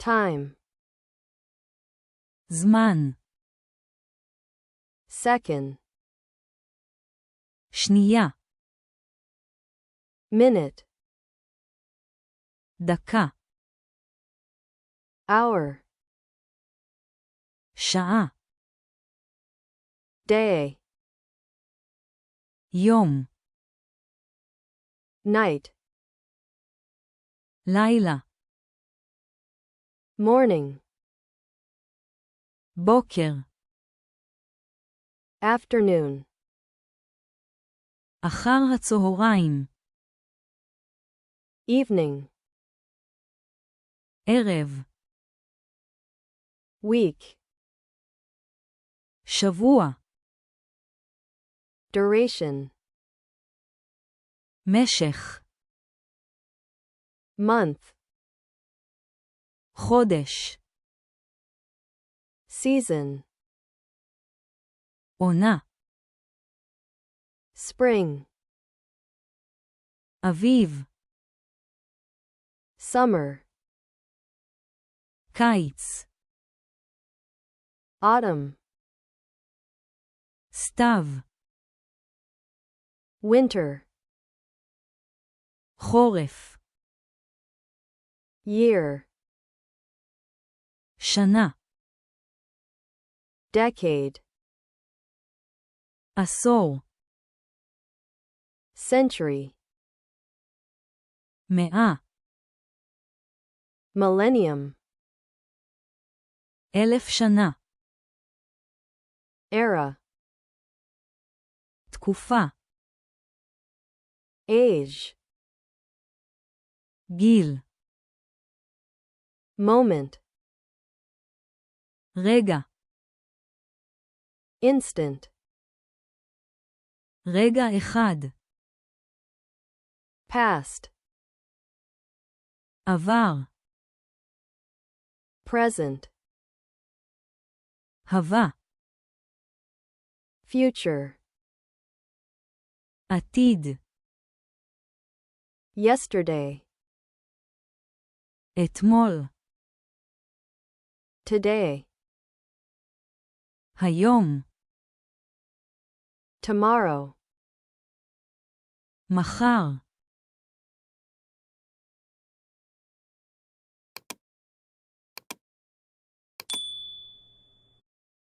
time, זמן, second, שנייה, minute, דקה, hour, שעה, day, יום, night, לילה, morning, בוקר, afternoon, אחר הצהריים, evening, ערב, week, שבוע, duration, משך, month, חודש, season, עונה, spring, אביב, summer, קיץ, autumn, סתיו, winter, חורף, year, שנה, decade, עשור, century, מאה, millennium, 1000 שנה, era, תקופה, age, גיל, moment, רגע, instant, רגע אחד, past, עבר, present, הווה, future, עתיד, yesterday, אתמול, today, היום, tomorrow, מחר,